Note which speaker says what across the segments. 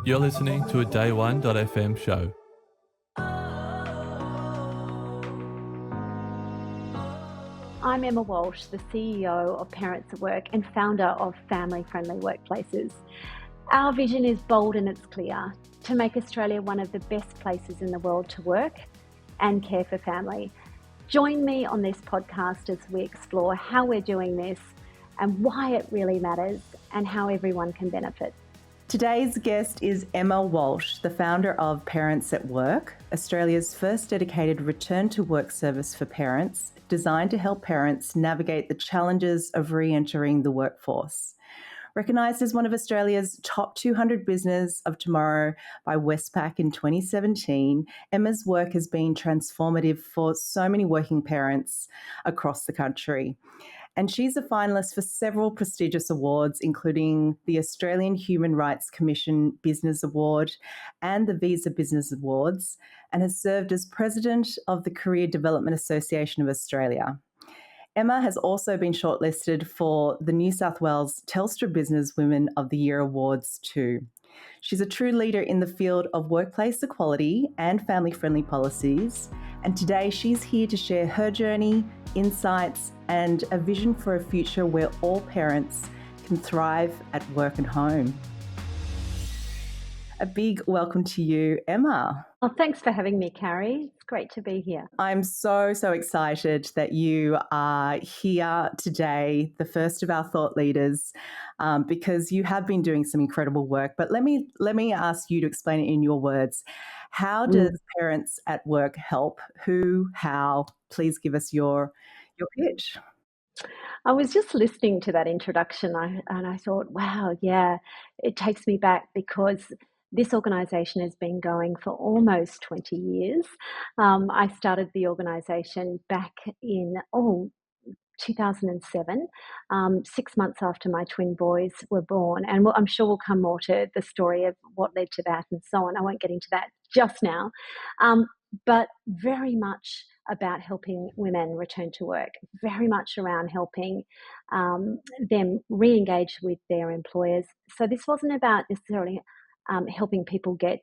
Speaker 1: You're listening to a Day1.fm show.
Speaker 2: I'm Emma Walsh, the CEO of Parents at Work and founder of Family Friendly Workplaces. Our vision is bold and it's clear: to make Australia one of the best places in the world to work and care for family. Join me on this podcast as we explore how we're doing this and why it really matters and how everyone can benefit.
Speaker 3: Today's guest is Emma Walsh, the founder of Parents at Work, Australia's first dedicated return-to-work service for parents, designed to help parents navigate the challenges of re-entering the workforce. Recognised as one of Australia's top 200 business of tomorrow by Westpac in 2017, Emma's work has been transformative for so many working parents across the country. And she's a finalist for several prestigious awards, including the Australian Human Rights Commission Business Award and the Visa Business Awards, and has served as president of the Career Development Association of Australia. Emma has also been shortlisted for the New South Wales Telstra Business Women of the Year Awards too. She's a true leader in the field of workplace equality and family-friendly policies, and today she's here to share her journey, insights, and a vision for a future where all parents can thrive at work and home. A big welcome to you, Emma.
Speaker 2: Well, thanks for having me, Carrie. It's great to be here.
Speaker 3: I'm so excited that you are here today, the first of our thought leaders, because you have been doing some incredible work. But let me ask you to explain it in your words. How does Parents at Work help? Who? How? Please give us your pitch.
Speaker 2: I was just listening to that introduction and I thought, wow, yeah, it takes me back because this organisation has been going for almost 20 years. I started the organisation back in 2007, 6 months after my twin boys were born. And I'm sure we'll come more to the story of what led to that and so on. I won't get into that just now. But very much about helping women return to work, very much around helping them re-engage with their employers. So this wasn't about necessarily helping people get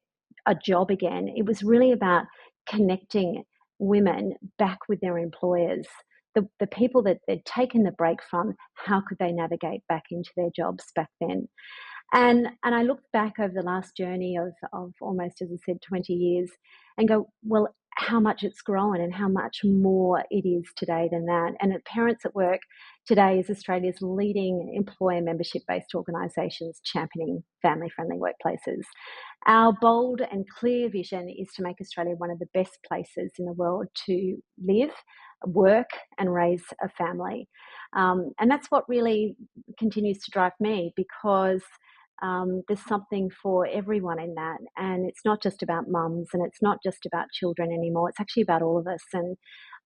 Speaker 2: a job again. It was really about connecting women back with their employers. The people that they'd taken the break from, how could they navigate back into their jobs back then? And I looked back over the last journey of almost, as I said, 20 years and go, well, how much it's grown and how much more it is today than that. And at Parents at Work today is Australia's leading employer membership-based organisations championing family-friendly workplaces. Our bold and clear vision is to make Australia one of the best places in the world to live, work and raise a family. And that's what really continues to drive me, because there's something for everyone in that. And it's not just about mums and it's not just about children anymore. It's actually about all of us. And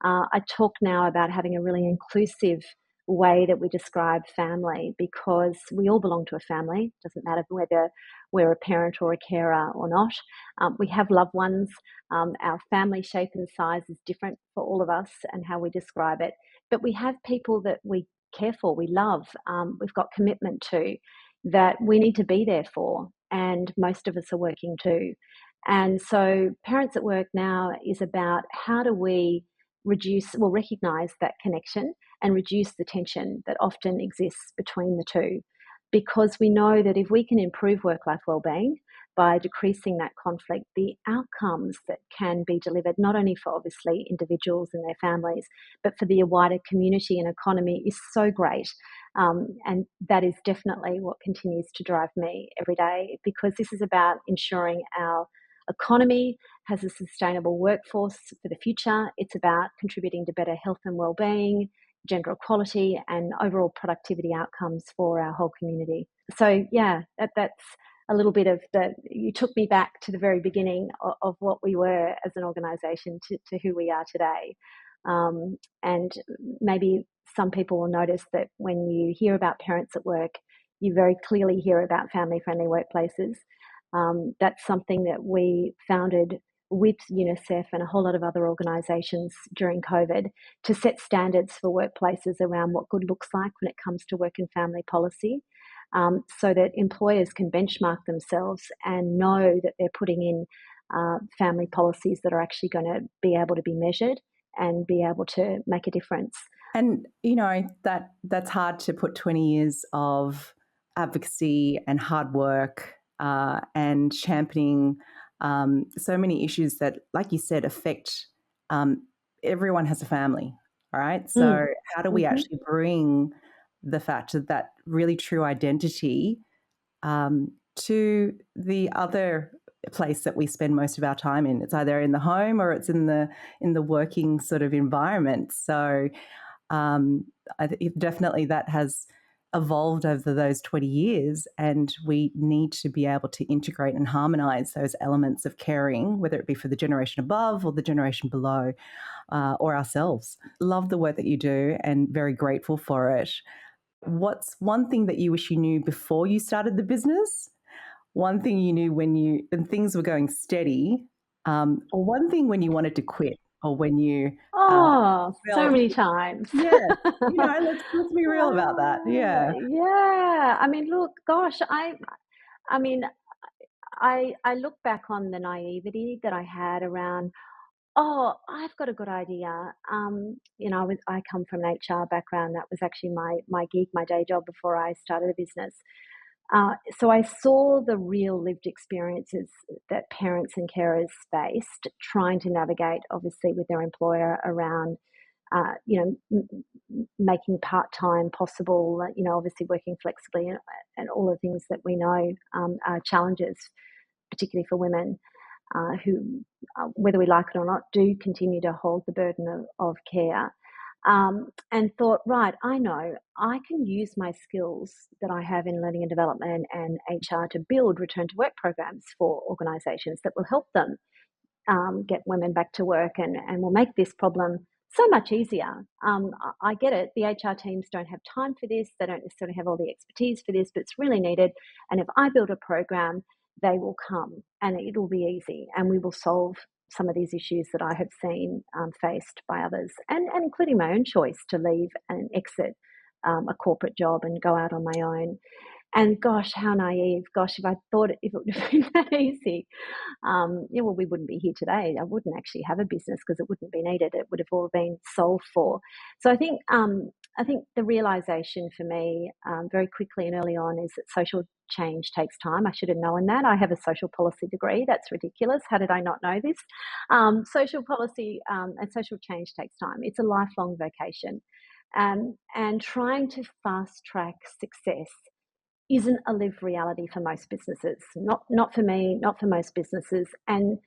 Speaker 2: I talk now about having a really inclusive way that we describe family, because we all belong to a family. It doesn't matter whether we're a parent or a carer or not. We have loved ones. Our family shape and size is different for all of us and how we describe it. But we have people that we care for, we love, we've got commitment to, that we need to be there for, and most of us are working too. And so Parents at Work now is about how do we recognise that connection and reduce the tension that often exists between the two. Because we know that if we can improve work-life wellbeing by decreasing that conflict, the outcomes that can be delivered, not only for obviously individuals and their families, but for the wider community and economy, is so great. And that is definitely what continues to drive me every day, because this is about ensuring our economy has a sustainable workforce for the future. It's about contributing to better health and wellbeing, gender equality, and overall productivity outcomes for our whole community. So yeah, that's a little bit of you took me back to the very beginning of what we were as an organisation to who we are today. And maybe some people will notice that when you hear about Parents at Work, you very clearly hear about family-friendly workplaces. That's something that we founded with UNICEF and a whole lot of other organisations during COVID to set standards for workplaces around what good looks like when it comes to work and family policy. so that employers can benchmark themselves and know that they're putting in family policies that are actually going to be able to be measured and be able to make a difference.
Speaker 3: And, that's hard to put 20 years of advocacy and hard work and championing so many issues that, like you said, affect everyone has a family, all right? So how do we actually bring the fact of that really true identity to the other place that we spend most of our time in? It's either in the home or it's in the working sort of environment. So definitely that has evolved over those 20 years, and we need to be able to integrate and harmonise those elements of caring, whether it be for the generation above or the generation below, or ourselves. Love the work that you do and very grateful for it. What's one thing that you wish you knew before you started the business? One thing you knew when things were going steady, or one thing when you wanted to quit, or when you
Speaker 2: so many times.
Speaker 3: Yeah, let's be real about that. Yeah.
Speaker 2: Yeah. I mean, look, gosh, I look back on the naivety that I had around, I've got a good idea. I come from an HR background. That was actually my gig, my day job before I started a business. So I saw the real lived experiences that parents and carers faced trying to navigate, obviously, with their employer around, making part-time possible, obviously working flexibly and all the things that we know are challenges, particularly for women who, whether we like it or not, do continue to hold the burden of care. And thought, right, I know I can use my skills that I have in learning and development and HR to build return to work programs for organisations that will help them get women back to work and will make this problem so much easier. I get it. The HR teams don't have time for this. They don't necessarily have all the expertise for this, but it's really needed. And if I build a program, they will come and it will be easy and we will solve some of these issues that I have seen faced by others, and including my own choice to leave and exit a corporate job and go out on my own. And gosh, how naive. Gosh, if I thought if it would have been that easy, we wouldn't be here today. I wouldn't actually have a business because it wouldn't be needed. It would have all been solved for. So I think the realization for me very quickly and early on is that social change takes time. I should have known that. I have a social policy degree. That's ridiculous. How did I not know this? Social policy and social change takes time. It's a lifelong vocation. And trying to fast track success isn't a lived reality for most businesses. Not for me, not for most businesses. And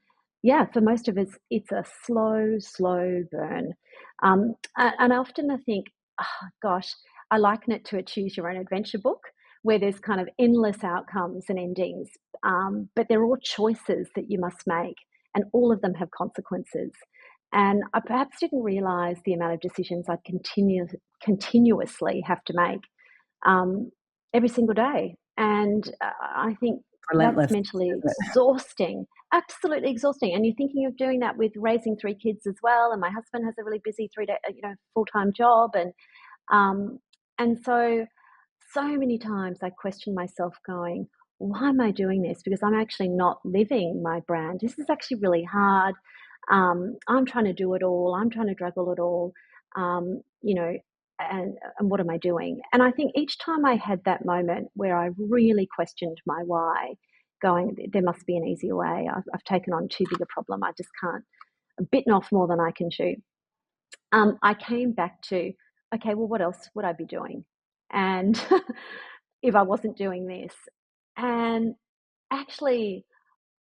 Speaker 2: yeah, for most of us, it's a slow burn. And often I think, oh, gosh, I liken it to a choose your own adventure book where there's kind of endless outcomes and endings, but they're all choices that you must make, and all of them have consequences. And I perhaps didn't realize the amount of decisions I'd continuously have to make every single day. And I think
Speaker 3: Relentless,
Speaker 2: that's mentally exhausting, absolutely exhausting. And you're thinking of doing that with raising 3 kids as well. And my husband has a really busy full-time job. And so many times I question myself going, why am I doing this? Because I'm actually not living my brand. This is actually really hard. I'm trying to do it all. I'm trying to juggle it all. Um, you know, and what am I doing? And I think each time I had that moment where I really questioned my why, going, there must be an easier way. I've taken on too big a problem. I just can't. I'm bitten off more than I can chew. I came back to, okay, well, what else would I be doing? And if I wasn't doing this, and actually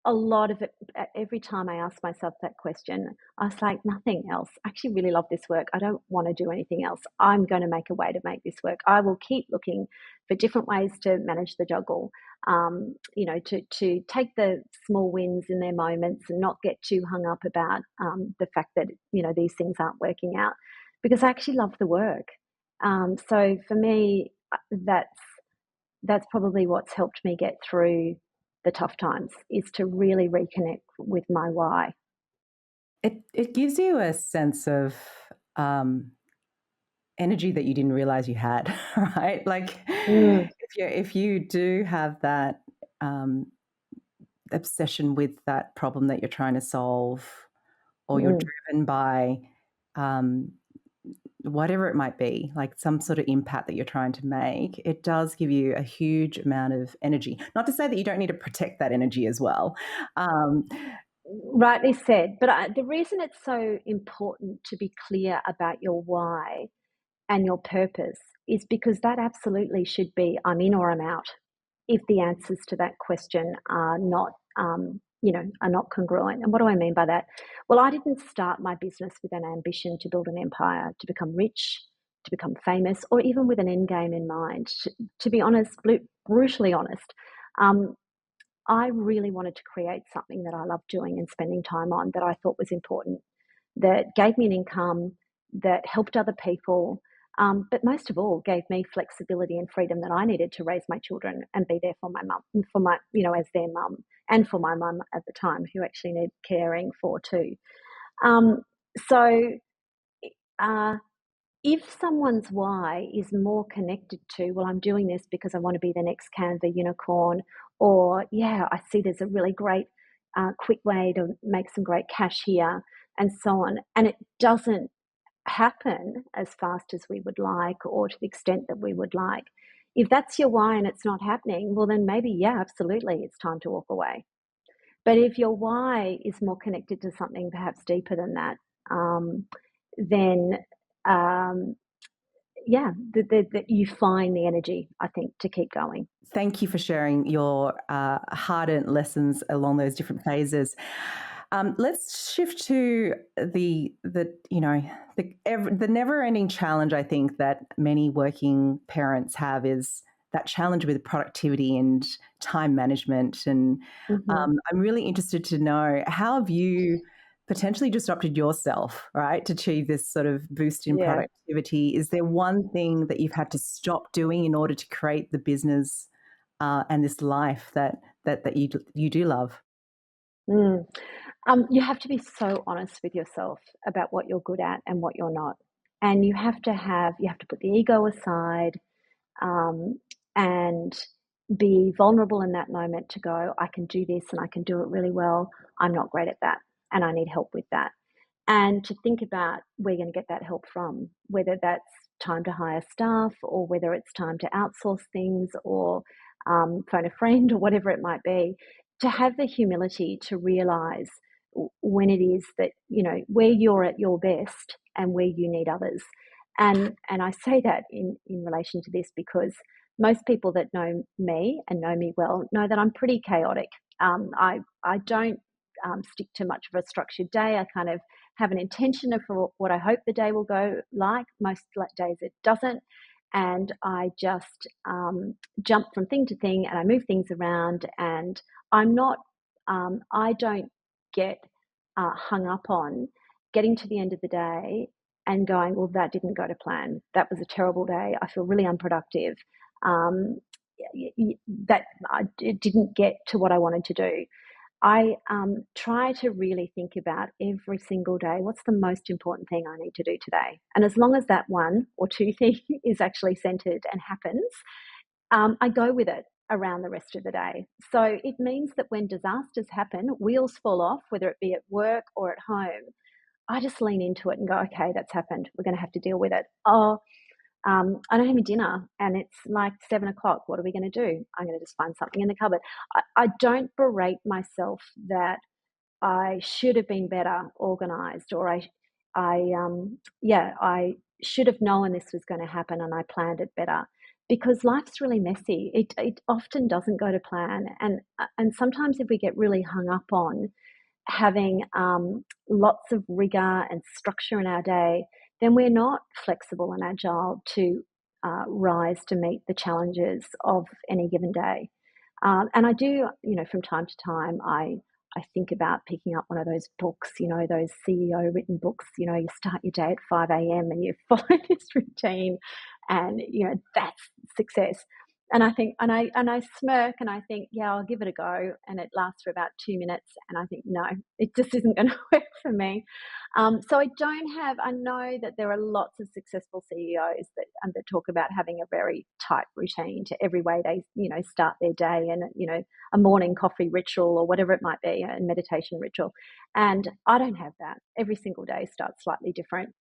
Speaker 2: a lot of it, every time I ask myself that question, I was like, nothing else. I actually really love this work. I don't want to do anything else. I'm going to make a way to make this work. I will keep looking for different ways to manage the juggle, to take the small wins in their moments and not get too hung up about the fact that, these things aren't working out, because I actually love the work. So for me, that's probably what's helped me get through the tough times, is to really reconnect with my why.
Speaker 3: It gives you a sense of energy that you didn't realize you had, right? Like if you do have that obsession with that problem that you're trying to solve, or you're driven by whatever it might be, like some sort of impact that you're trying to make, it does give you a huge amount of energy. Not to say that you don't need to protect that energy as well.
Speaker 2: Rightly said. But the reason it's so important to be clear about your why and your purpose is because that absolutely should be I'm in or I'm out if the answers to that question are not, are not congruent. And what do I mean by that? Well, I didn't start my business with an ambition to build an empire, to become rich, to become famous, or even with an end game in mind. To be honest, brutally honest, I really wanted to create something that I loved doing and spending time on, that I thought was important, that gave me an income, that helped other people, but most of all gave me flexibility and freedom that I needed to raise my children and be there for my mum, as their mum, and for my mum at the time, who actually needed caring for too. So if someone's why is more connected to, well, I'm doing this because I want to be the next Canva unicorn, or yeah, I see there's a really great quick way to make some great cash here, and so on, and it doesn't happen as fast as we would like, or to the extent that we would like. If that's your why and it's not happening, well, then maybe, yeah, absolutely, it's time to walk away. But if your why is more connected to something perhaps deeper than that, then that you find the energy, I think, to keep going.
Speaker 3: Thank you for sharing your hard-earned lessons along those different phases. Let's shift to the never-ending challenge, I think, that many working parents have, is that challenge with productivity and time management. And I'm really interested to know, how have you potentially disrupted yourself, right, to achieve this sort of boost in productivity? Is there one thing that you've had to stop doing in order to create the business and this life that you do love?
Speaker 2: You have to be so honest with yourself about what you're good at and what you're not. And you have to put the ego aside, and be vulnerable in that moment to go, I can do this and I can do it really well. I'm not great at that and I need help with that. And to think about where you're going to get that help from, whether that's time to hire staff, or whether it's time to outsource things, or phone a friend, or whatever it might be. To have the humility to realize when it is that, where you're at your best and where you need others. And I say that in relation to this because most people that know me and know me well know that I'm pretty chaotic. I don't stick to much of a structured day. I kind of have an intention of what I hope the day will go like. Most days it doesn't. And I just jump from thing to thing, and I move things around, and I'm not, I don't get hung up on getting to the end of the day and going, well, that didn't go to plan. That was a terrible day. I feel really unproductive. It didn't get to what I wanted to do. I try to really think about every single day, what's the most important thing I need to do today? And as long as that one or two thing is actually centered and happens, I go with it around the rest of the day. So it means that when disasters happen, wheels fall off, whether it be at work or at home, I just lean into it and go, okay, that's happened. We're going to have to deal with it. Oh, I don't have any dinner and it's like 7 o'clock. What are we going to do? I'm going to just find something in the cupboard. I don't berate myself that I should have been better organized, or I should have known this was going to happen and I planned it better, because life's really messy. It often doesn't go to plan. And sometimes if we get really hung up on having lots of rigor and structure in our day, then we're not flexible and agile to rise to meet the challenges of any given day. And I do, from time to time, I think about picking up one of those books, those CEO written books. You start your day at 5 a.m. and you follow this routine, and that's success. And I think, and I smirk and I think, yeah, I'll give it a go. And it lasts for about 2 minutes. And I think, no, it just isn't going to work for me. So I know that there are lots of successful CEOs that talk about having a very tight routine to every way they, start their day, and, a morning coffee ritual or whatever it might be, a meditation ritual. And I don't have that. Every single day starts slightly different.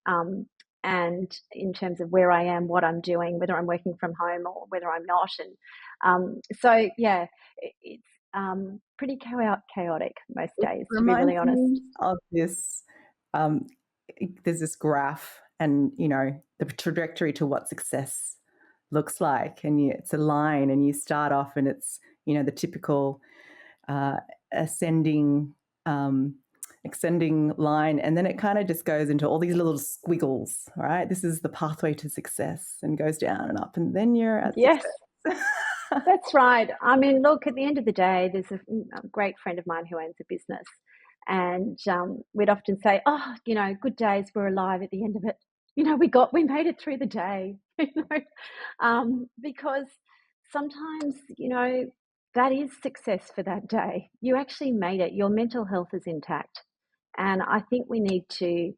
Speaker 2: And in terms of where I am, what I'm doing, whether I'm working from home or whether I'm not. And so, yeah, it's pretty chaotic most days, to be really honest.
Speaker 3: Me of this, um, there's this graph and, the trajectory to what success looks like. And it's a line and you start off and it's, the typical ascending extending line, and then it kind of just goes into all these little squiggles, right? This is the pathway to success, and goes down and up, and then you're at
Speaker 2: Yes,
Speaker 3: success.
Speaker 2: that's right. I mean, look, at the end of the day, there's a great friend of mine who owns a business, and we'd often say, oh, good days, we're alive at the end of it. We made it through the day, because sometimes, that is success for that day. You actually made it. Your mental health is intact. And I think we need to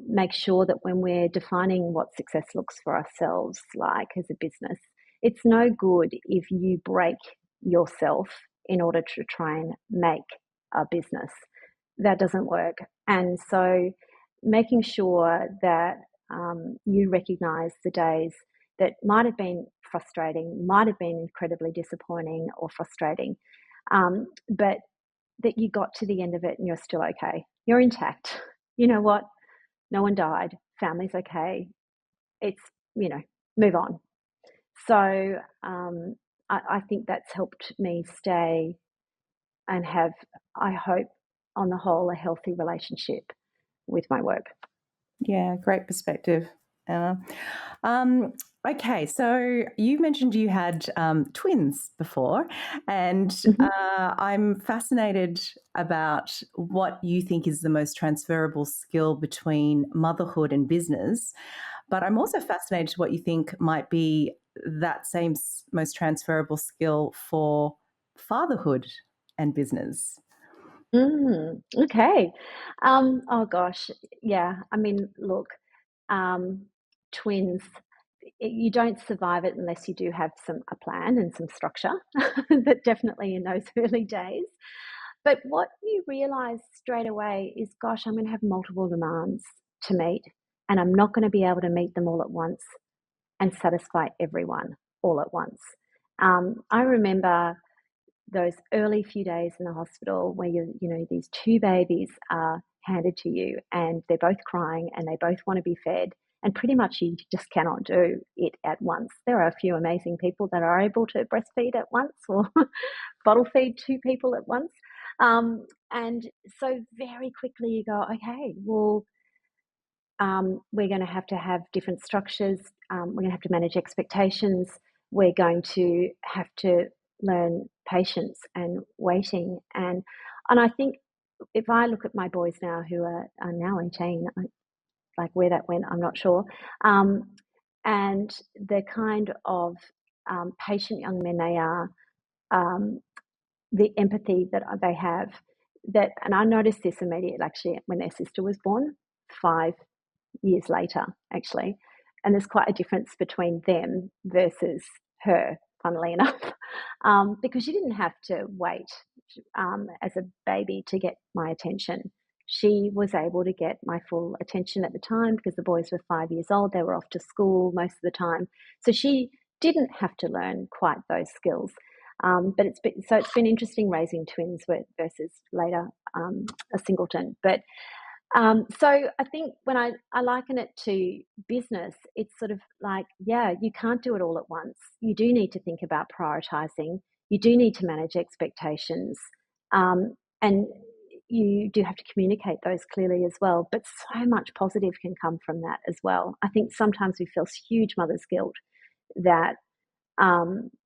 Speaker 2: make sure that when we're defining what success looks for ourselves like as a business, it's no good if you break yourself in order to try and make a business. That doesn't work. And so making sure that you recognize the days that might have been frustrating, might have been incredibly disappointing or frustrating, but that you got to the end of it and you're still okay. You're intact. You know what? No one died. Family's okay. It's, move on. So I think that's helped me stay and have, I hope, on the whole, a healthy relationship with my work.
Speaker 3: Yeah, great perspective, Emma. Okay, so you mentioned you had twins before, and I'm fascinated about what you think is the most transferable skill between motherhood and business, but I'm also fascinated what you think might be that same most transferable skill for fatherhood and business.
Speaker 2: Okay. Oh gosh, yeah. I mean, look, twins, you don't survive it unless you do have a plan and some structure. That definitely in those early days. But what you realize straight away is, gosh, I'm going to have multiple demands to meet, and I'm not going to be able to meet them all at once and satisfy everyone all at once. I remember those early few days in the hospital where these two babies are handed to you and they're both crying and they both want to be fed, and pretty much you just cannot do it at once. There are a few amazing people that are able to breastfeed at once or bottle feed two people at once. And so very quickly you go, okay, well, we're going to have different structures. We're going to have to manage expectations. We're going to have to learn patience and waiting. And I think if I look at my boys now who are now 18, like where that went, I'm not sure. And the kind of patient young men they are, the empathy that they have, and I noticed this immediately actually when their sister was born 5 years later, actually. And there's quite a difference between them versus her, funnily enough, because she didn't have to wait as a baby to get my attention. She was able to get my full attention at the time because the boys were 5 years old. They were off to school most of the time. So she didn't have to learn quite those skills. But it's been interesting raising twins versus later a singleton. But so I think when I liken it to business, it's sort of like, yeah, you can't do it all at once. You do need to think about prioritizing. You do need to manage expectations. And you do have to communicate those clearly as well. But so much positive can come from that as well. I think sometimes we feel huge mother's guilt that,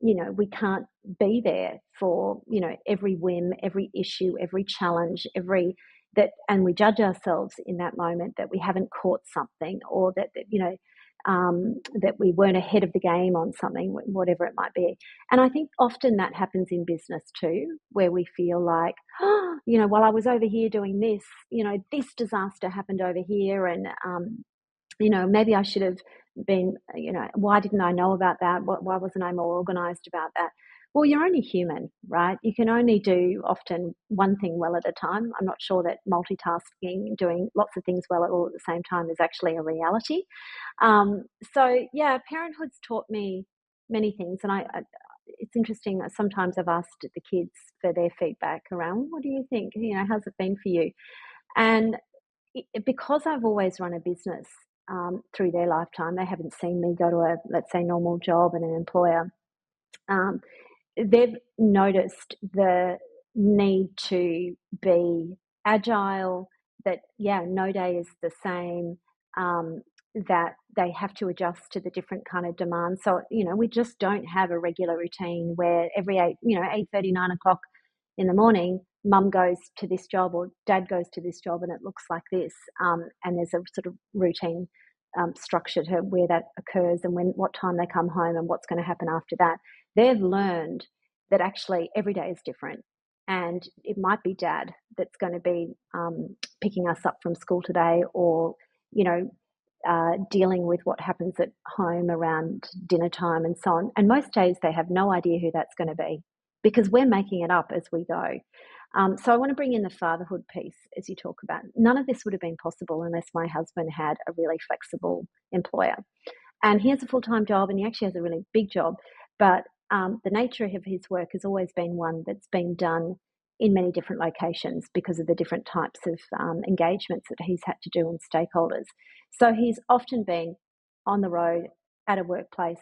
Speaker 2: we can't be there for, every whim, every issue, every challenge, and we judge ourselves in that moment that we haven't caught something, or that that we weren't ahead of the game on something, whatever it might be. And I think often that happens in business too, where we feel like, oh, while I was over here doing this, this disaster happened over here, and maybe I should have been, why didn't I know about that? Why wasn't I more organized about that? Well, you're only human, right? You can only do often one thing well at a time. I'm not sure that multitasking, doing lots of things well all at the same time is actually a reality. So yeah, parenthood's taught me many things. And it's interesting. Sometimes I've asked the kids for their feedback around, what do you think? How's it been for you? And because I've always run a business through their lifetime, they haven't seen me go to a, let's say, normal job and an employer. They've noticed the need to be agile, that, no day is the same, that they have to adjust to the different kind of demands. So, we just don't have a regular routine where every 8:30, 9 o'clock in the morning, mum goes to this job or dad goes to this job and it looks like this. And there's a sort of routine structure to where that occurs and what time they come home and what's going to happen after that. They've learned that actually every day is different, and it might be dad that's going to be picking us up from school today, or dealing with what happens at home around dinner time and so on. And most days they have no idea who that's going to be, because we're making it up as we go. So I want to bring in the fatherhood piece as you talk about. None of this would have been possible unless my husband had a really flexible employer. And he has a full-time job, and he actually has a really big job. But the nature of his work has always been one that's been done in many different locations because of the different types of engagements that he's had to do and stakeholders. So he's often been on the road, at a workplace,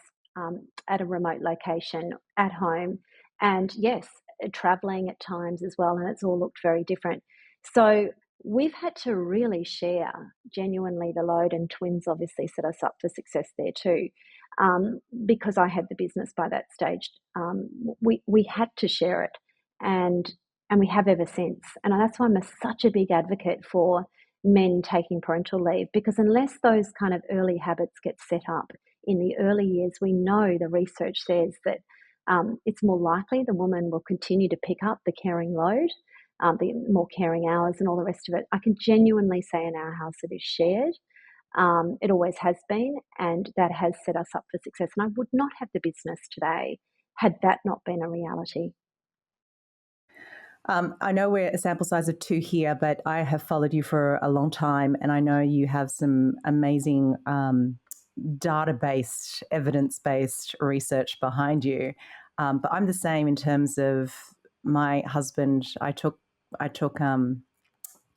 Speaker 2: at a remote location, at home, and yes, traveling at times as well. And it's all looked very different. So we've had to really share genuinely the load, and twins obviously set us up for success there too. Because I had the business by that stage, we had to share it, and we have ever since. And that's why I'm such a big advocate for men taking parental leave, because unless those kind of early habits get set up in the early years, we know the research says that it's more likely the woman will continue to pick up the caring load, the more caring hours and all the rest of it. I can genuinely say in our house it is shared. It always has been, and that has set us up for success. And I would not have the business today had that not been a reality.
Speaker 3: I know we're a sample size of 2 here, but I have followed you for a long time, and I know you have some amazing data-based, evidence-based research behind you. But I'm the same in terms of my husband. I took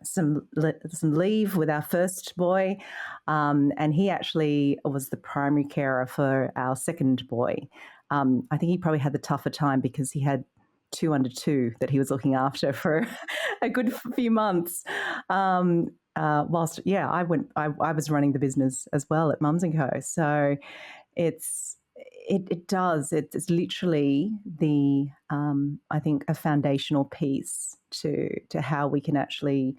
Speaker 3: some leave with our first boy, and he actually was the primary carer for our second boy. I think he probably had the tougher time because he had 2 under 2 that he was looking after for a good few months. Whilst, I was running the business as well at Mums & Co. So it's literally the I think a foundational piece to how we can actually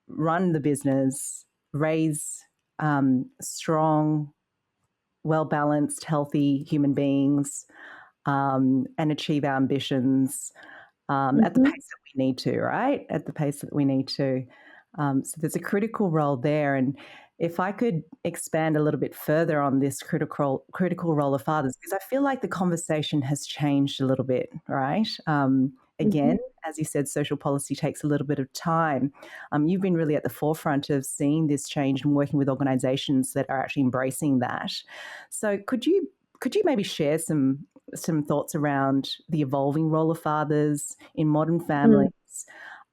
Speaker 3: run the business, raise strong, well-balanced, healthy human beings, and achieve our ambitions at the pace that we need to, right? At the pace that we need to. So there's a critical role there. And if I could expand a little bit further on this critical role of fathers, because I feel like the conversation has changed a little bit, right? Again, as you said, social policy takes a little bit of time. You've been really at the forefront of seeing this change and working with organisations that are actually embracing that. So could you maybe share some thoughts around the evolving role of fathers in modern families?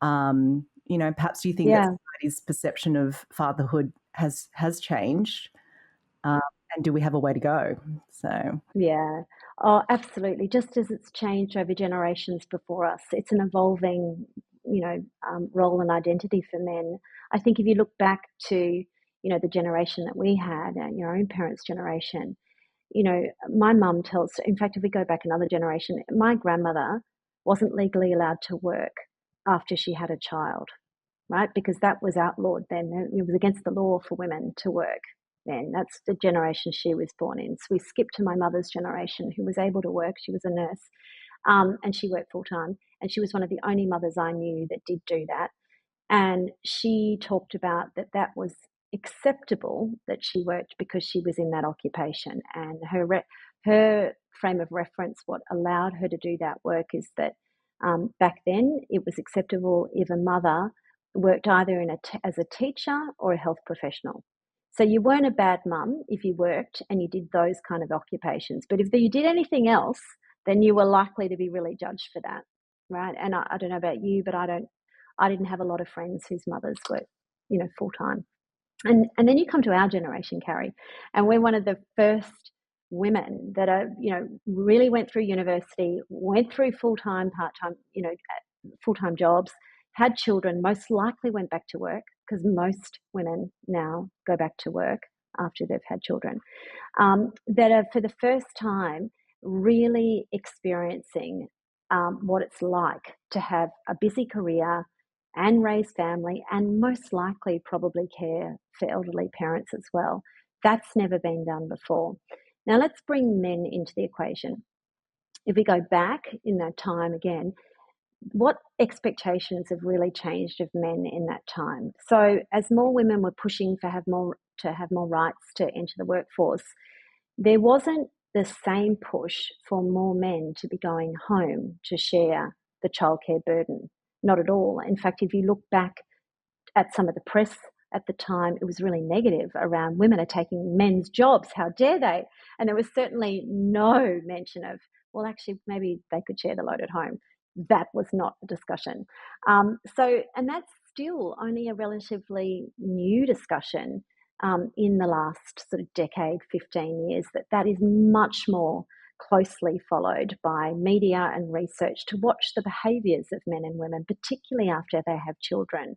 Speaker 3: Perhaps do you think that society's perception of fatherhood has changed? And do we have a way to go? So
Speaker 2: absolutely. Just as it's changed over generations before us, it's an evolving, role and identity for men. I think if you look back to, the generation that we had, your own parents' generation, my mum in fact, if we go back another generation, my grandmother wasn't legally allowed to work after she had a child, right? Because that was outlawed then. It was against the law for women to work. then. That's the generation she was born in. So we skip to my mother's generation, who was able to work. She was a nurse, and she worked full time. And she was one of the only mothers I knew that did do that. And she talked about that was acceptable that she worked because she was in that occupation. And her frame of reference, what allowed her to do that work, is that back then it was acceptable if a mother worked either as a teacher or a health professional. So you weren't a bad mum if you worked and you did those kind of occupations. But if you did anything else, then you were likely to be really judged for that, right? And I don't know about you, but I didn't have a lot of friends whose mothers worked, full time. And then you come to our generation, Carrie, and we're one of the first women that are, really went through university, went through full-time, part-time, full-time jobs, had children, most likely went back to work, because most women now go back to work after they've had children, that are for the first time really experiencing what it's like to have a busy career and raise family, and most likely probably care for elderly parents as well. That's never been done before. Now let's bring men into the equation. If we go back in that time again, what expectations have really changed of men in that time? So as more women were pushing to have more rights to enter the workforce, there wasn't the same push for more men to be going home to share the childcare burden. Not at all. In fact, if you look back at some of the press at the time, it was really negative around women are taking men's jobs. How dare they? And there was certainly no mention of, well, actually, maybe they could share the load at home. That was not the discussion. And that's still only a relatively new discussion in the last sort of decade, 15 years, that is much more closely followed by media and research to watch the behaviours of men and women, particularly after they have children,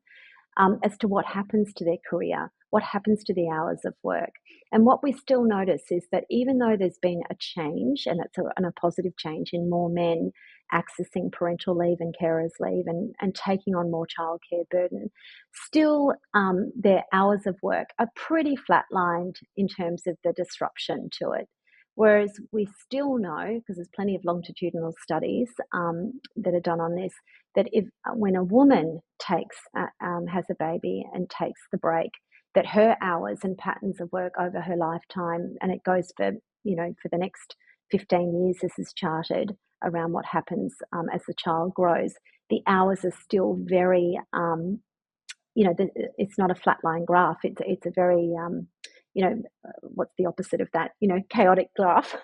Speaker 2: as to what happens to their career, what happens to the hours of work. And what we still notice is that even though there's been a change, and it's a positive change in more men accessing parental leave and carers leave and taking on more childcare burden, still their hours of work are pretty flatlined in terms of the disruption to it. Whereas we still know, because there's plenty of longitudinal studies that are done on this, that when a woman has a baby and takes the break, that her hours and patterns of work over her lifetime, and it goes for the next 15 years, this is charted around what happens as the child grows, the hours are still very, it's not a flatline graph. It's a very, what's the opposite of that? Chaotic graph.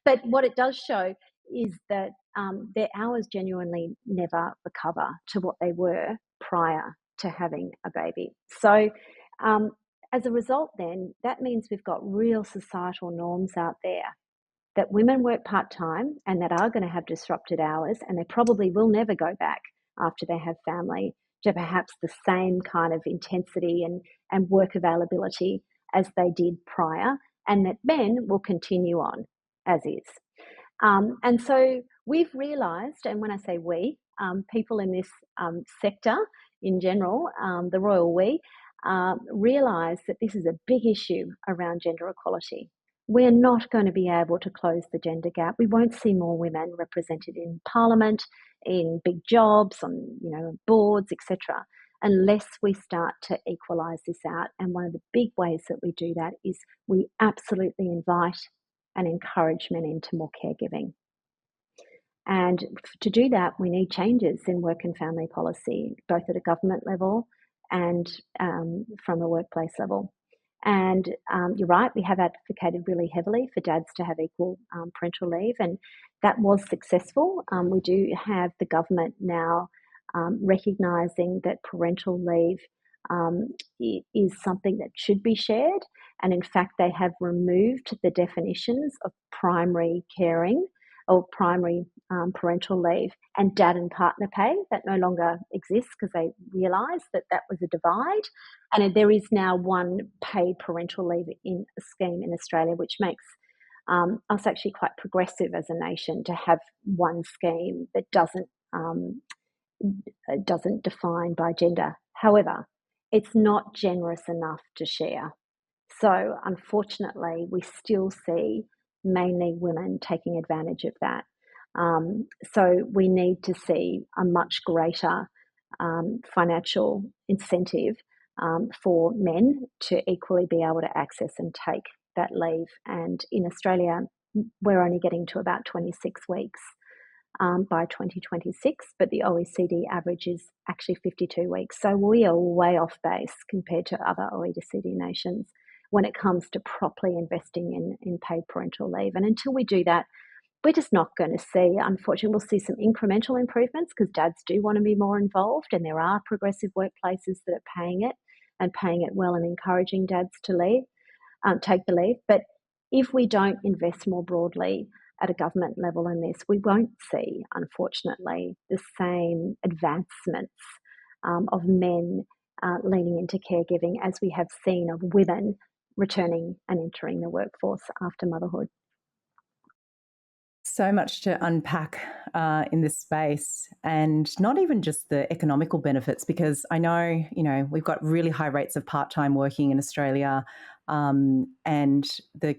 Speaker 2: But what it does show is that their hours genuinely never recover to what they were prior to having a baby. So as a result then, that means we've got real societal norms out there that women work part-time and that are going to have disrupted hours, and they probably will never go back after they have family to perhaps the same kind of intensity and work availability as they did prior, and that men will continue on as is. And so we've realised, and when I say we, people in this sector in general, the royal we, realise that this is a big issue around gender equality. We're not going to be able to close the gender gap. We won't see more women represented in Parliament, in big jobs, on boards, etc., unless we start to equalise this out. And one of the big ways that we do that is we absolutely invite and encourage men into more caregiving. And to do that, we need changes in work and family policy, both at a government level and from a workplace level. And you're right, we have advocated really heavily for dads to have equal parental leave, and that was successful. We do have the government now recognising that parental leave is something that should be shared. And in fact, they have removed the definitions of primary caring or primary parental leave and dad and partner pay. That no longer exists because they realised that was a divide. And there is now one paid parental leave in a scheme in Australia, which makes us actually quite progressive as a nation to have one scheme that doesn't define by gender. However, it's not generous enough to share. So unfortunately, we still see mainly women taking advantage of that. So we need to see a much greater financial incentive for men to equally be able to access and take that leave. And in Australia, we're only getting to about 26 weeks by 2026, but the OECD average is actually 52 weeks. So we are way off base compared to other OECD nations when it comes to properly investing in paid parental leave. And until we do that, we're just not going to see, unfortunately, we'll see some incremental improvements because dads do want to be more involved, and there are progressive workplaces that are paying it and paying it well and encouraging dads to take the leave. But if we don't invest more broadly at a government level in this, we won't see, unfortunately, the same advancements of men leaning into caregiving as we have seen of women returning and entering the workforce after motherhood.
Speaker 3: So much to unpack in this space, and not even just the economical benefits, because I know, we've got really high rates of part-time working in Australia, and the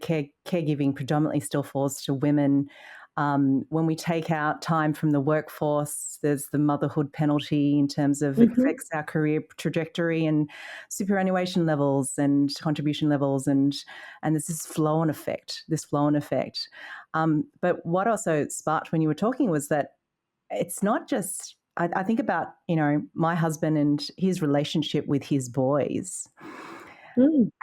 Speaker 3: caregiving predominantly still falls to women. When we take out time from the workforce, there's the motherhood penalty in terms of it affects our career trajectory and superannuation levels and contribution levels, and there's this flow-on effect. But what also sparked when you were talking was that it's not just, I think about, my husband and his relationship with his boys.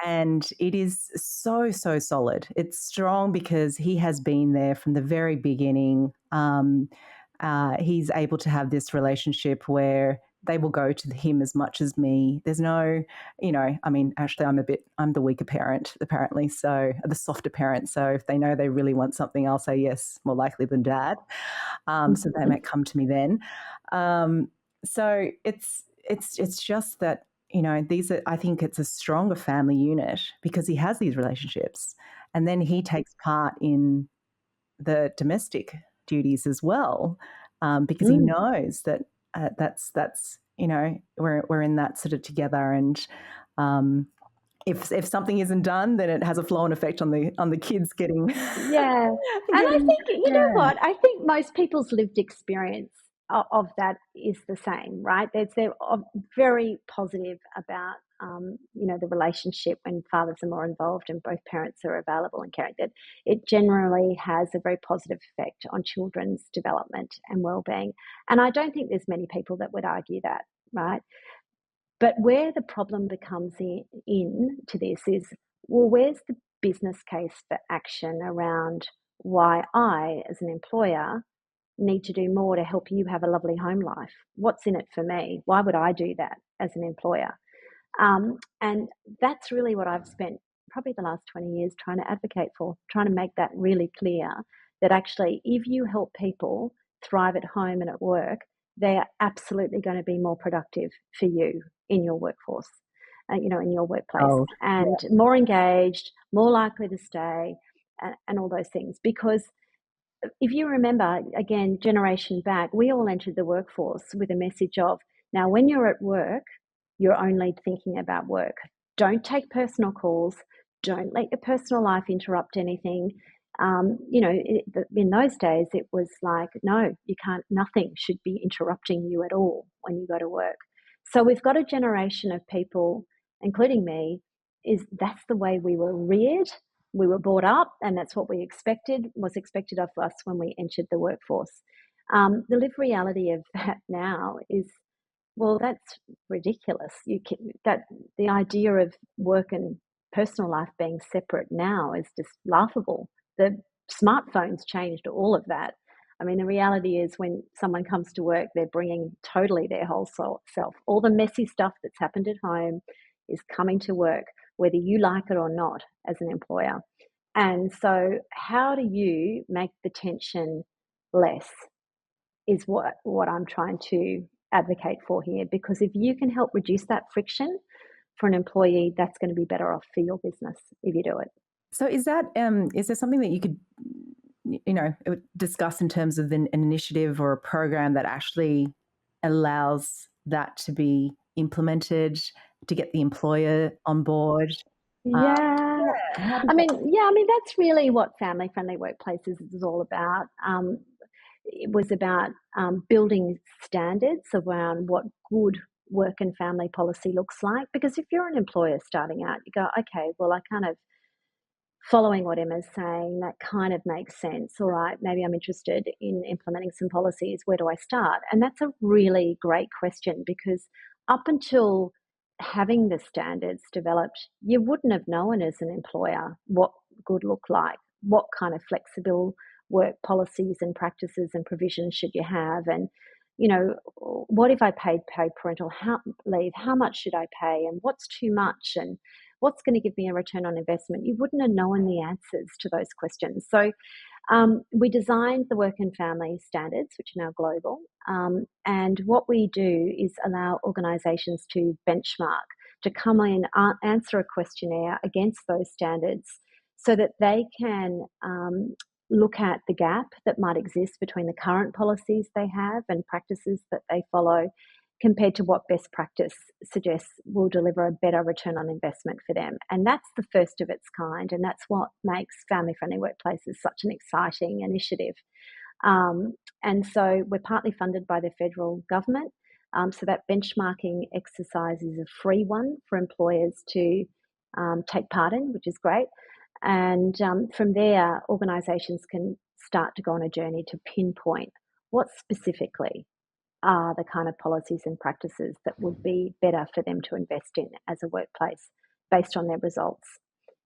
Speaker 3: And it is so, so solid. It's strong because he has been there from the very beginning. He's able to have this relationship where they will go to him as much as me. There's no, actually I'm the weaker parent, apparently, so the softer parent. So if they know they really want something, I'll say yes, more likely than dad. So they might come to me then. So it's just that, I think it's a stronger family unit because he has these relationships, and then he takes part in the domestic duties as well, because he knows that that's we're in that sort of together, and if something isn't done, then it has a flow-on effect on the kids getting
Speaker 2: Yeah. And I think, you know what, I think most people's lived experience of that is the same, right? They're very positive about, the relationship when fathers are more involved and both parents are available and caring. That it generally has a very positive effect on children's development and well-being. And I don't think there's many people that would argue that, right? But where the problem becomes in to this is, well, where's the business case for action around why I, as an employer, need to do more to help you have a lovely home life? What's in it for me? Why would I do that as an employer? And that's really what I've spent probably the last 20 years trying to advocate for, trying to make that really clear, that actually if you help people thrive at home and at work, they are absolutely going to be more productive for you in your workforce, in your workplace, and more engaged, more likely to stay, and all those things. Because if you remember, again, generation back, we all entered the workforce with a message of, now when you're at work, you're only thinking about work. Don't take personal calls. Don't let your personal life interrupt anything. In those days, it was like, no, you can't, nothing should be interrupting you at all when you go to work. So we've got a generation of people, including me, that's the way we were reared. We were brought up, and that's what was expected of us when we entered the workforce. The lived reality of that now is, well, that's ridiculous. The idea of work and personal life being separate now is just laughable. The smartphones changed all of that. I mean, the reality is when someone comes to work, they're bringing totally their whole self. All the messy stuff that's happened at home is coming to work, whether you like it or not, as an employer. And so how do you make the tension less is what I'm trying to advocate for here. Because if you can help reduce that friction for an employee, that's going to be better off for your business if you do it.
Speaker 3: So is there something that you could, discuss in terms of an initiative or a program that actually allows that to be implemented, to get the employer on board?
Speaker 2: Yeah.
Speaker 3: How does
Speaker 2: I
Speaker 3: that?
Speaker 2: mean, yeah, I mean, that's really what family-friendly workplaces is all about. It was about building standards around what good work and family policy looks like. Because if you're an employer starting out, you go, okay, well, I kind of following what Emma's saying, that kind of makes sense. All right, maybe I'm interested in implementing some policies. Where do I start? And that's a really great question because up until having the standards developed, you wouldn't have known as an employer what good looked like, what kind of flexible work policies and practices and provisions should you have, and what if I paid parental leave? How much should I pay, and what's too much, and what's going to give me a return on investment? You wouldn't have known the answers to those questions. So we designed the work and family standards, which are now global. And what we do is allow organisations to benchmark, to come in, answer a questionnaire against those standards so that they can look at the gap that might exist between the current policies they have and practices that they follow compared to what best practice suggests will deliver a better return on investment for them. And that's the first of its kind, and that's what makes family-friendly workplaces such an exciting initiative. And so we're partly funded by the federal government, so that benchmarking exercise is a free one for employers to take part in, which is great. And from there, organisations can start to go on a journey to pinpoint what specifically are the kind of policies and practices that would be better for them to invest in as a workplace based on their results.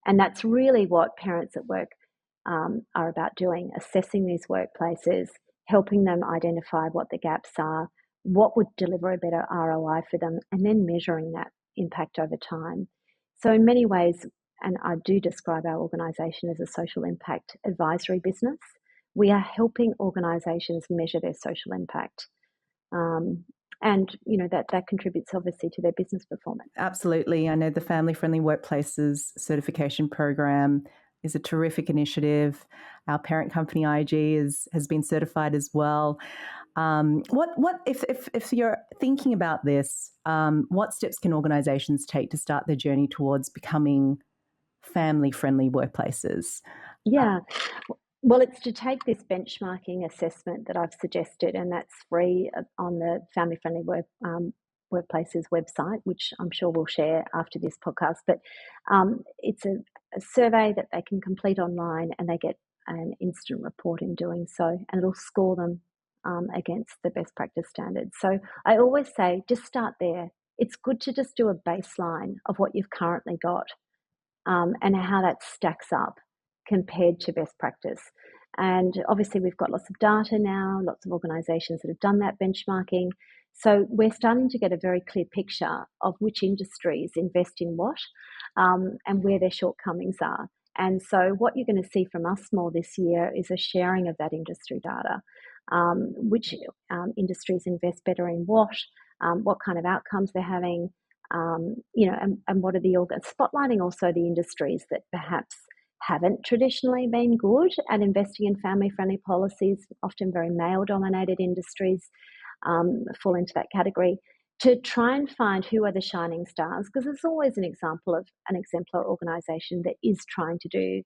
Speaker 2: And that's really what Parents at Work are about doing, assessing these workplaces, helping them identify what the gaps are, what would deliver a better ROI for them, and then measuring that impact over time. So in many ways, and I do describe our organisation as a social impact advisory business, we are helping organisations measure their social impact. And that contributes obviously to their business performance.
Speaker 3: Absolutely. I know the Family Friendly Workplaces certification program is a terrific initiative. Our parent company IG has been certified as well. What if you're thinking about this? What steps can organisations take to start their journey towards becoming family-friendly workplaces?
Speaker 2: Yeah. Well, it's to take this benchmarking assessment that I've suggested, and that's free on the Family Friendly Workplaces website, which I'm sure we'll share after this podcast. But it's a survey that they can complete online, and they get an instant report in doing so, and it'll score them against the best practice standards. So I always say, just start there. It's good to just do a baseline of what you've currently got and how that stacks up compared to best practice. And obviously we've got lots of data now, lots of organisations that have done that benchmarking. So we're starting to get a very clear picture of which industries invest in what and where their shortcomings are. And so what you're going to see from us more this year is a sharing of that industry data. Which industries invest better in what kind of outcomes they're having, and what are spotlighting also the industries that perhaps haven't traditionally been good at investing in family-friendly policies, often very male-dominated industries fall into that category, to try and find who are the shining stars, because there's always an example of an exemplar organisation that is trying to do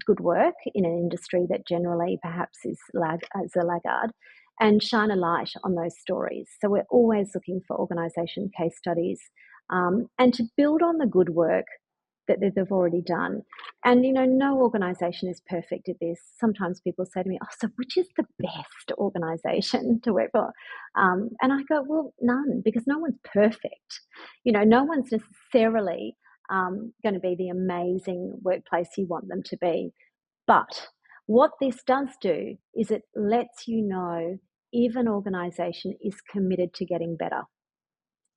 Speaker 2: good work in an industry that generally perhaps is a laggard, and shine a light on those stories. So we're always looking for organisation case studies and to build on the good work that they've already done. And, no organisation is perfect at this. Sometimes people say to me, so which is the best organisation to work for? And I go, well, none, because no one's perfect. No one's necessarily going to be the amazing workplace you want them to be. But what this does do is it lets you know if an organisation is committed to getting better,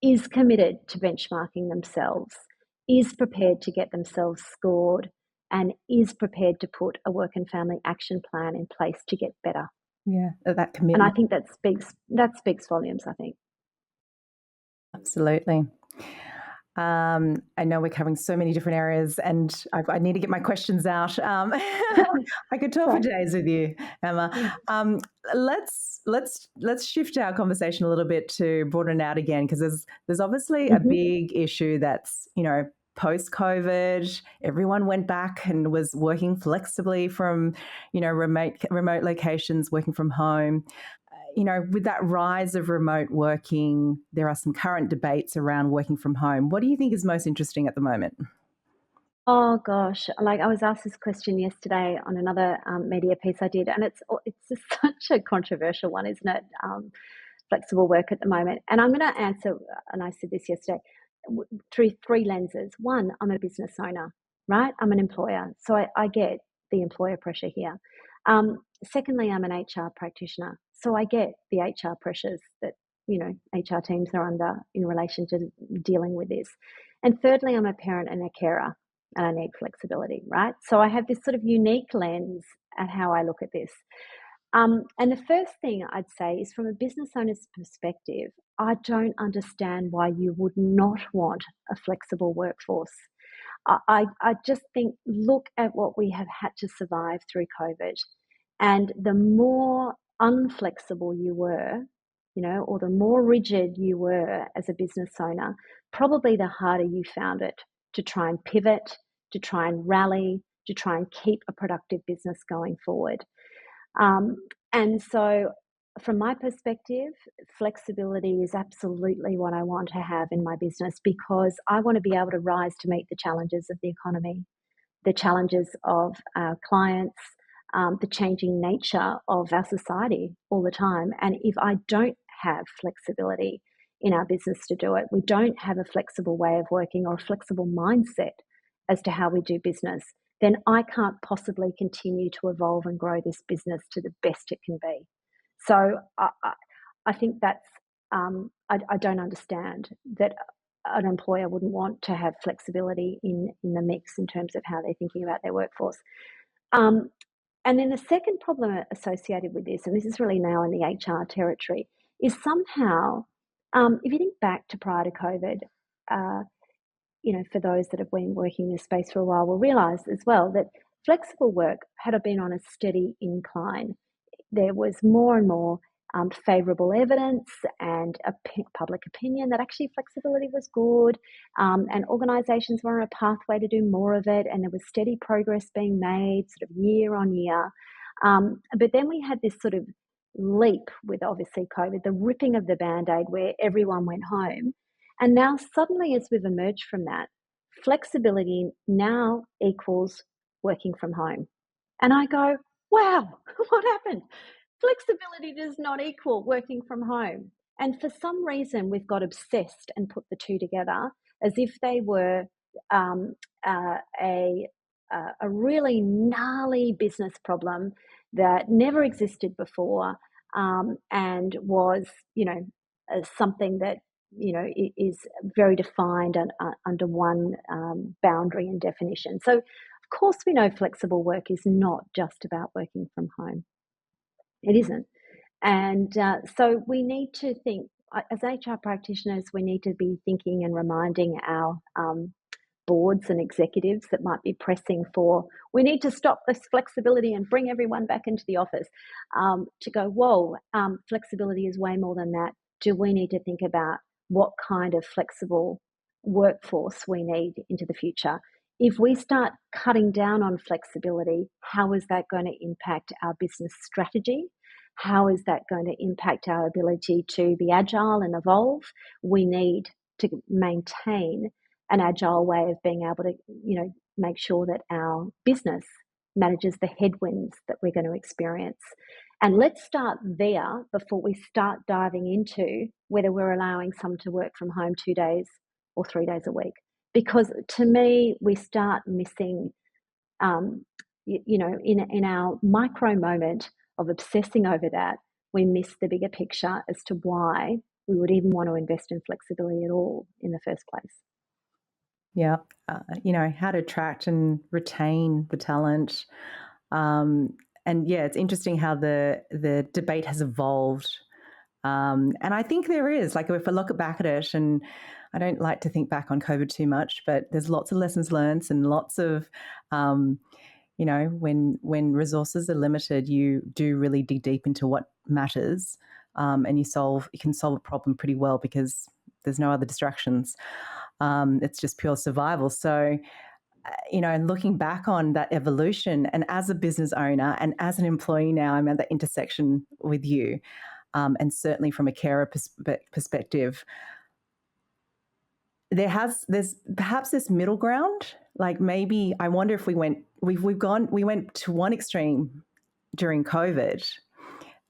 Speaker 2: is committed to benchmarking themselves, is prepared to get themselves scored, and is prepared to put a work and family action plan in place to get better.
Speaker 3: Yeah, that commitment.
Speaker 2: And I think that speaks volumes, I think.
Speaker 3: Absolutely. I know we're covering so many different areas, and I need to get my questions out. I could talk for days with you, Emma. Let's shift our conversation a little bit to broaden out again, because there's obviously a big issue that's post-COVID, everyone went back and was working flexibly from, remote locations, working from home. With that rise of remote working, there are some current debates around working from home. What do you think is most interesting at the moment?
Speaker 2: Oh gosh, like I was asked this question yesterday on another media piece I did, and it's just such a controversial one, isn't it? Flexible work at the moment, and I'm going to answer. And I said this yesterday through three lenses. One, I'm a business owner, right? I'm an employer, so I get the employer pressure here. Secondly, I'm an HR practitioner, so I get the HR pressures that HR teams are under in relation to dealing with this. And thirdly, I'm a parent and a carer, and I need flexibility, right? So I have this sort of unique lens at how I look at this. And the first thing I'd say is, from a business owner's perspective, I don't understand why you would not want a flexible workforce. I just think, look at what we have had to survive through COVID. And the more unflexible you were, or the more rigid you were as a business owner, probably the harder you found it to try and pivot, to try and rally, to try and keep a productive business going forward. And so from my perspective, flexibility is absolutely what I want to have in my business, because I want to be able to rise to meet the challenges of the economy, the challenges of our clients, the changing nature of our society all the time. And if I don't have flexibility in our business to do it, we don't have a flexible way of working or a flexible mindset as to how we do business, then I can't possibly continue to evolve and grow this business to the best it can be. So I think that's, I don't understand that an employer wouldn't want to have flexibility in the mix in terms of how they're thinking about their workforce. And then the second problem associated with this, and this is really now in the HR territory, is somehow, if you think back to prior to COVID, for those that have been working in this space for a while, will realise as well that flexible work had been on a steady incline. There was more and more favourable evidence and a public opinion that actually flexibility was good, and organisations were on a pathway to do more of it, and there was steady progress being made sort of year on year. But then we had this sort of leap with obviously COVID, the ripping of the Band-Aid where everyone went home. And now suddenly, as we've emerged from that, flexibility now equals working from home. And I go, wow, what happened? Flexibility does not equal working from home. And for some reason, we've got obsessed and put the two together as if they were a really gnarly business problem that never existed before, and was, something that is very defined under one boundary and definition. So, of course, we know flexible work is not just about working from home. It isn't. And so we need to think, as HR practitioners, we need to be thinking and reminding our boards and executives that might be pressing for, we need to stop this flexibility and bring everyone back into the office, to go, whoa, flexibility is way more than that. Do we need to think about what kind of flexible workforce we need into the future? If we start cutting down on flexibility, how is that going to impact our business strategy? How is that going to impact our ability to be agile and evolve? We need to maintain an agile way of being able to, make sure that our business manages the headwinds that we're going to experience. And let's start there before we start diving into whether we're allowing some to work from home 2 days or 3 days a week. Because to me, we start missing, in our micro moment of obsessing over that, we miss the bigger picture as to why we would even want to invest in flexibility at all in the first place.
Speaker 3: Yeah, how to attract and retain the talent. And yeah, it's interesting how the debate has evolved. And I think there is, like, if I look back at it, and I don't like to think back on COVID too much, but there's lots of lessons learned and lots of, when resources are limited, you do really dig deep into what matters, and you can solve a problem pretty well because there's no other distractions. It's just pure survival. So, and looking back on that evolution, and as a business owner and as an employee now, I'm at that intersection with you, and certainly from a carer perspective, there's perhaps this middle ground. Like maybe I wonder if we went to one extreme during COVID,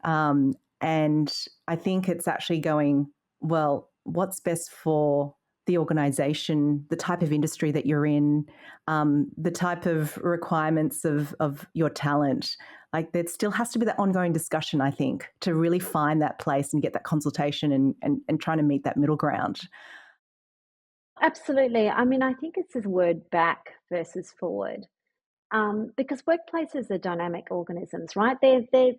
Speaker 3: and I think it's actually going, well, what's best for the organization, the type of industry that you're in, the type of requirements of your talent. Like there still has to be that ongoing discussion, I think, to really find that place and get that consultation and trying to meet that middle ground.
Speaker 2: Absolutely. I mean, I think it's this word back versus forward, because workplaces are dynamic organisms, right? They're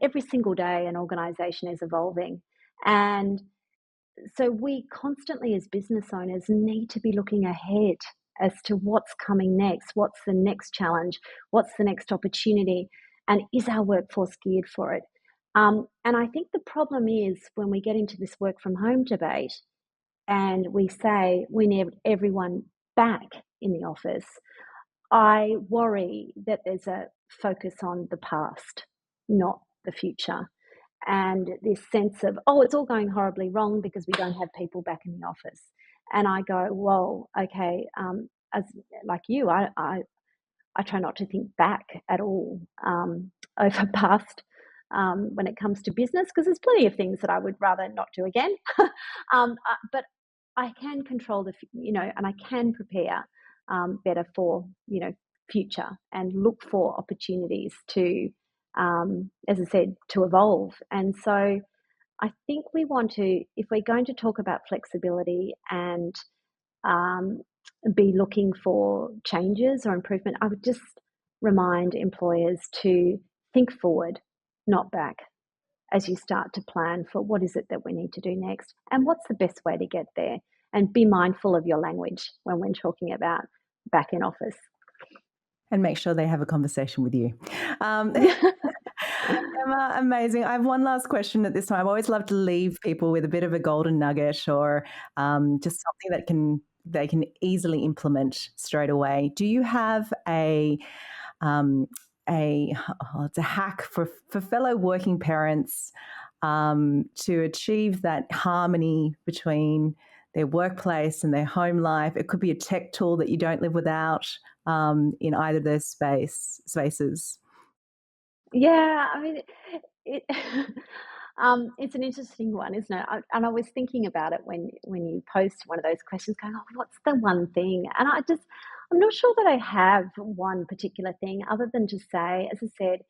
Speaker 2: every single day an organization is evolving. And so we constantly as business owners need to be looking ahead as to what's coming next, what's the next challenge, what's the next opportunity, and is our workforce geared for it? And I think the problem is when we get into this work from home debate and we say we need everyone back in the office, I worry that there's a focus on the past, not the future. And this sense of, oh, it's all going horribly wrong because we don't have people back in the office. And I go, well, okay, as like you, I try not to think back at all over past when it comes to business, because there's plenty of things that I would rather not do again. But I can control and I can prepare better for, future and look for opportunities to, as I said, to evolve. And so I think we want to, if we're going to talk about flexibility and be looking for changes or improvement, I would just remind employers to think forward, not back, as you start to plan for what is it that we need to do next and what's the best way to get there. And be mindful of your language when we're talking about back in office.
Speaker 3: And make sure they have a conversation with you. Emma, amazing. I have one last question at this time. I always love to leave people with a bit of a golden nugget or just something that they can easily implement straight away. Do you have it's a hack for fellow working parents to achieve that harmony between their workplace and their home life? It could be a tech tool that you don't live without in either of those spaces.
Speaker 2: Yeah, I mean, it's an interesting one, isn't it? And I was thinking about it when you post one of those questions, going, "Oh, what's the one thing?" And I'm not sure that I have one particular thing, other than to say, as I said,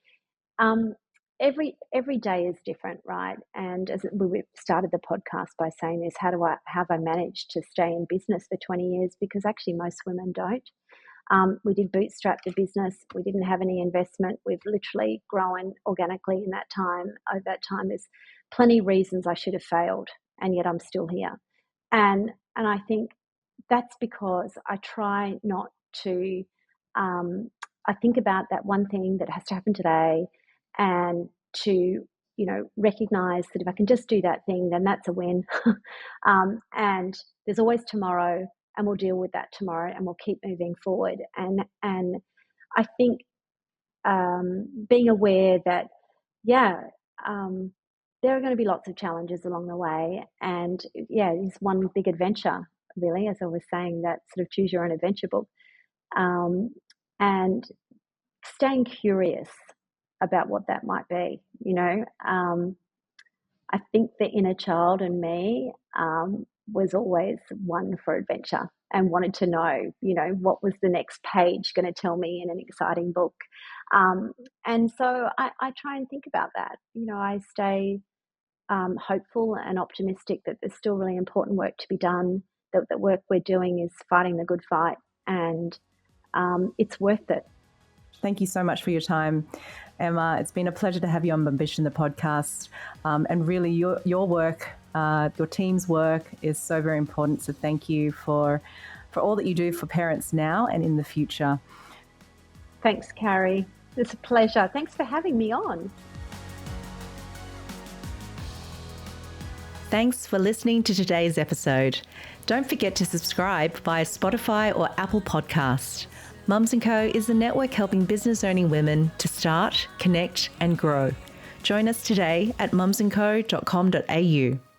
Speaker 2: every day is different, right? And as we started the podcast by saying this, how have I managed to stay in business for 20 years? Because actually, most women don't. We did bootstrap the business. We didn't have any investment. We've literally grown organically in that time. Over that time, there's plenty of reasons I should have failed, and yet I'm still here. And I think that's because I try not to. I think about that one thing that has to happen today, and to recognize that if I can just do that thing, then that's a win. And there's always tomorrow. And we'll deal with that tomorrow, and we'll keep moving forward. And I think being aware that, there are going to be lots of challenges along the way, and it's one big adventure, really, as I was saying, that sort of choose your own adventure book, and staying curious about what that might be. I think the inner child in me was always one for adventure and wanted to know, what was the next page going to tell me in an exciting book. And so I try and think about that. I stay hopeful and optimistic that there's still really important work to be done, that the work we're doing is fighting the good fight, and it's worth it.
Speaker 3: Thank you so much for your time, Emma. It's been a pleasure to have you on Ambition, the podcast. And really your work, your team's work is so very important. So thank you for all that you do for parents now and in the future.
Speaker 2: Thanks, Carrie. It's a pleasure. Thanks for having me on.
Speaker 3: Thanks for listening to today's episode. Don't forget to subscribe via Spotify or Apple Podcasts. Mums & Co is a network helping business-owning women to start, connect and grow. Join us today at mumsandco.com.au.